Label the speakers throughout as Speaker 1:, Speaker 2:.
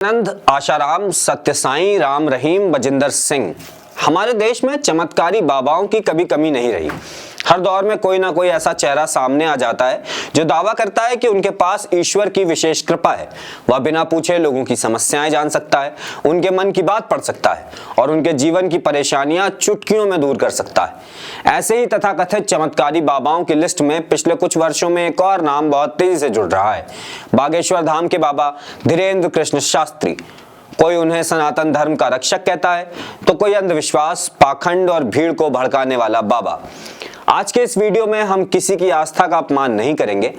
Speaker 1: आनंद, आशाराम, सत्य साईं, राम रहीम, बजिंदर सिंह। हमारे देश में चमत्कारी बाबाओं की कभी कमी नहीं रही। हर दौर में कोई ना कोई ऐसा चेहरा सामने आ जाता है जो दावा करता है कि उनके पास ईश्वर की विशेष कृपा है। वह बिना पूछे लोगों की समस्याएं जान सकता है, उनके मन की बात पढ़ सकता है और उनके जीवन की परेशानियां चुटकियों में दूर कर सकता है। ऐसे ही तथाकथित चमत्कारी बाबाओं की लिस्ट में पिछले कुछ वर्षों में एक और नाम बहुत तेजी से जुड़ रहा है। बागेश्वर धाम के बाबा धीरेन्द्र कृष्ण शास्त्री। कोई उन्हें सनातन धर्म का रक्षक कहता है तो कोई अंधविश्वास, पाखंड और भीड़ को भड़काने वाला बाबा। आज के इस वीडियो में हम किसी की आस्था का अपमान नहीं करेंगे,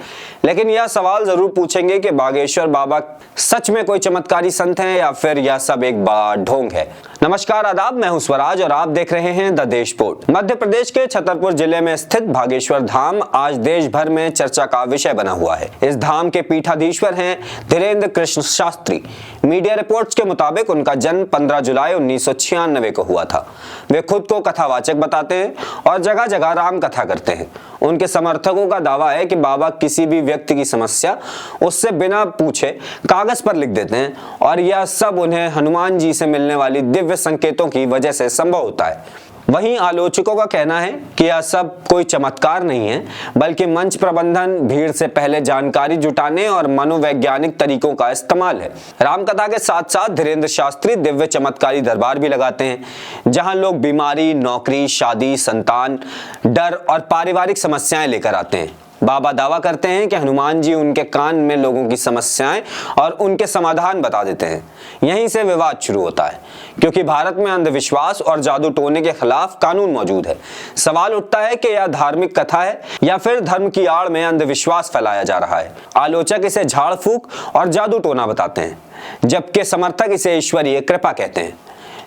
Speaker 1: लेकिन यह सवाल जरूर पूछेंगे कि बागेश्वर बाबा सच में कोई चमत्कारी संत हैं या फिर यह सब एक बड़ा ढोंग है। नमस्कार, आदाब, मैं हूं स्वराज और आप देख रहे हैं द देश पोर्ट। मध्य प्रदेश के छतरपुर जिले में स्थित बागेश्वर धाम आज देश भर में चर्चा का विषय बना हुआ है। इस धाम के पीठाधीश्वर हैं धीरेन्द्र कृष्ण शास्त्री। मीडिया रिपोर्ट्स के मुताबिक उनका जन्म 15 जुलाई 1996 को हुआ था। वे खुद को कथावाचक बताते हैं और जगह जगह राम कथा करते हैं। उनके समर्थकों का दावा है कि बाबा किसी भी व्यक्ति की समस्या उससे बिना पूछे कागज पर लिख देते हैं और यह सब उन्हें हनुमान जी से मिलने वाली दिव्य संकेतों की वजह से संभव होता है। वहीं आलोचकों का कहना है कि यह सब कोई चमत्कार नहीं है, बल्कि मंच प्रबंधन, भीड़ से पहले जानकारी जुटाने और मनोवैज्ञानिक तरीकों का इस्तेमाल है। रामकथा के साथ साथ धीरेन्द्र शास्त्री दिव्य चमत्कारी दरबार भी लगाते हैं, जहां लोग बीमारी, नौकरी, शादी, संतान, डर और पारिवारिक समस्याएं लेकर आते हैं। बाबा दावा करते हैं कि हनुमान जी उनके कान में लोगों की समस्याएं और उनके समाधान बता देते हैं। यहीं से विवाद शुरू होता है, क्योंकि भारत में अंधविश्वास और जादू टोने के खिलाफ कानून मौजूद है। सवाल उठता है कि यह धार्मिक कथा है या फिर धर्म की आड़ में अंधविश्वास फैलाया जा रहा है। आलोचक इसे झाड़ फूक और जादू टोना बताते हैं, जबकि समर्थक इसे ईश्वरीय कृपा कहते हैं।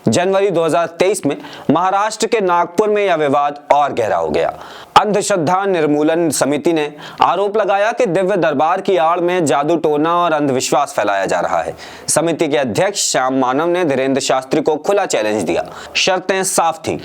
Speaker 1: जनवरी 2023 में महाराष्ट्र के नागपुर में यह विवाद और गहरा हो गया। अंधश्रद्धा निर्मूलन समिति ने आरोप लगाया कि दिव्य दरबार की आड़ में जादू टोना और अंधविश्वास फैलाया जा रहा है। समिति के अध्यक्ष श्याम मानव ने धीरेन्द्र शास्त्री को खुला चैलेंज दिया। शर्तें साफ थीं: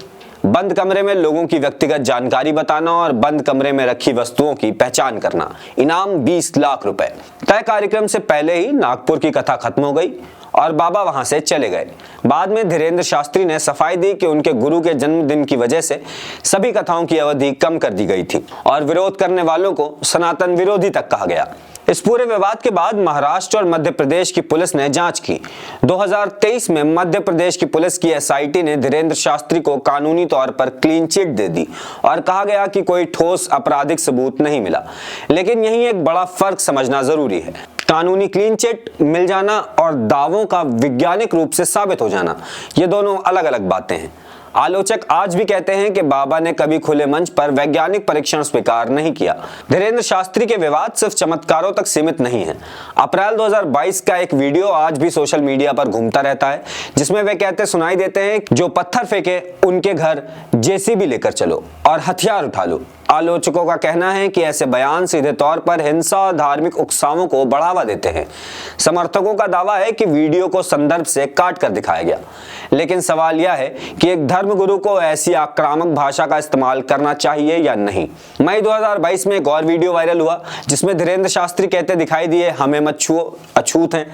Speaker 1: बंद कमरे में लोगों की व्यक्तिगत जानकारी बताना और बंद कमरे में रखी वस्तुओं की पहचान करना। इनाम 20 लाख रुपए। तय कार्यक्रम से पहले ही नागपुर की कथा खत्म हो गई और बाबा वहां से चले गए। बाद में धीरेन्द्र शास्त्री ने सफाई दी कि उनके गुरु के जन्मदिन की वजह से सभी कथाओं की अवधि कम कर दी गई थी और विरोध करने वालों को सनातन विरोधी तक कहा गया। इस पूरे विवाद के बाद महाराष्ट्र और मध्य प्रदेश की पुलिस ने जांच की। 2023 में मध्य प्रदेश की पुलिस की एसआईटी ने धीरेन्द्र शास्त्री को कानूनी तौर पर क्लीन चिट दे दी और कहा गया कि कोई ठोस आपराधिक सबूत नहीं मिला। लेकिन यही एक बड़ा फर्क समझना जरूरी है। कानूनी क्लीन चिट मिल जाना और दावों का वैज्ञानिक रूप से साबित हो जाना, ये दोनों अलग अलग बातें हैं। आलोचक आज भी कहते हैं कि बाबा ने कभी खुले मंच पर वैज्ञानिक परीक्षण स्वीकार नहीं किया। धीरेन्द्र शास्त्री के विवाद सिर्फ चमत्कारों तक सीमित नहीं है। अप्रैल 2022 का एक वीडियो आज भी सोशल मीडिया पर घूमता रहता है, जिसमें वे कहते सुनाई देते हैं, जो पत्थर फेंके उनके घर जेसीबी लेकर चलो और हथियार उठा लो। आलोचकों का कहना है कि ऐसे बयान सीधे तौर पर हिंसा और धार्मिक उकसावों को बढ़ावा देते हैं। समर्थकों का दावा है कि वीडियो को संदर्भ से काट कर दिखाया गया, लेकिन सवाल यह है कि एक धर्मगुरु को ऐसी आक्रामक भाषा का इस्तेमाल करना चाहिए या नहीं। मई 2022 में एक और वीडियो वायरल हुआ, जिसमें धीरेन्द्र शास्त्री कहते दिखाई दिए, हमें मत छुओ, अछूत हैं।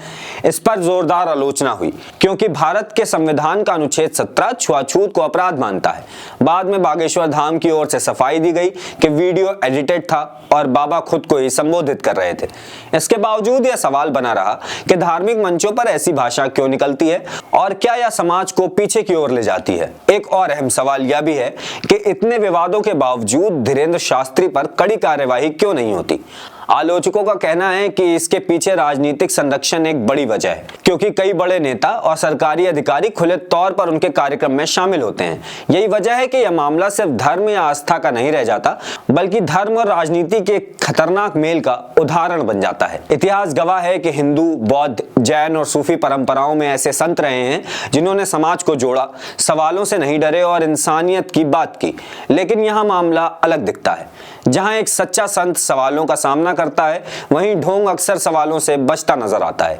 Speaker 1: इस पर जोरदार आलोचना हुई, क्योंकि भारत के संविधान का अनुच्छेद 17 छुआछूत को अपराध मानता है। बाद में बागेश्वर धाम की ओर से सफाई दी गई कि वीडियो एडिटेड था और बाबा खुद को ही संबोधित कर रहे थे। इसके बावजूद यह सवाल बना रहा कि धार्मिक मंचों पर ऐसी भाषा क्यों निकलती है और क्या यह समाज को पीछे की ओर ले जाती है। एक और अहम सवाल यह भी है कि इतने विवादों के बावजूद धीरेन्द्र शास्त्री पर कड़ी कार्यवाही क्यों नहीं होती। आलोचकों का कहना है कि इसके पीछे राजनीतिक संरक्षण एक बड़ी वजह है, क्योंकि कई बड़े नेता और सरकारी अधिकारी खुले तौर पर उनके कार्यक्रम में शामिल होते हैं। यही वजह है कि यह मामला सिर्फ धर्म या आस्था का नहीं रह जाता, बल्कि धर्म और राजनीति के खतरनाक मेल का उदाहरण बन जाता है। इतिहास गवाह है कि हिंदू, बौद्ध, जैन और सूफी परंपराओं में ऐसे संत रहे हैं जिन्होंने समाज को जोड़ा, सवालों से नहीं डरे और इंसानियत की बात की। लेकिन यहाँ मामला अलग दिखता है। जहां एक सच्चा संत सवालों का सामना करता है, वहीं ढोंग अक्सर सवालों से बचता नजर आता है।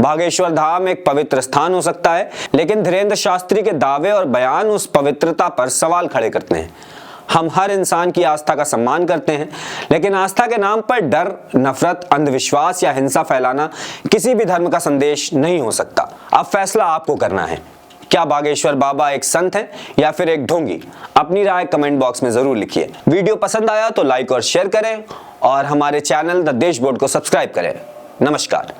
Speaker 1: बागेश्वर धाम एक पवित्र स्थान हो सकता है, लेकिन धीरेन्द्र शास्त्री के दावे और बयान उस पवित्रता पर सवाल खड़े करते हैं। हम हर इंसान की आस्था का सम्मान करते हैं, लेकिन आस्था के नाम पर डर, नफरत, अंधविश्वास या हिंसा फैलाना किसी भी धर्म का संदेश नहीं हो सकता। अब फैसला आपको करना है, क्या बागेश्वर बाबा एक संत है या फिर एक ढोंगी? अपनी राय कमेंट बॉक्स में जरूर लिखिए। वीडियो पसंद आया तो लाइक और शेयर करें और हमारे चैनल द देश बोर्ड को सब्सक्राइब करें। नमस्कार।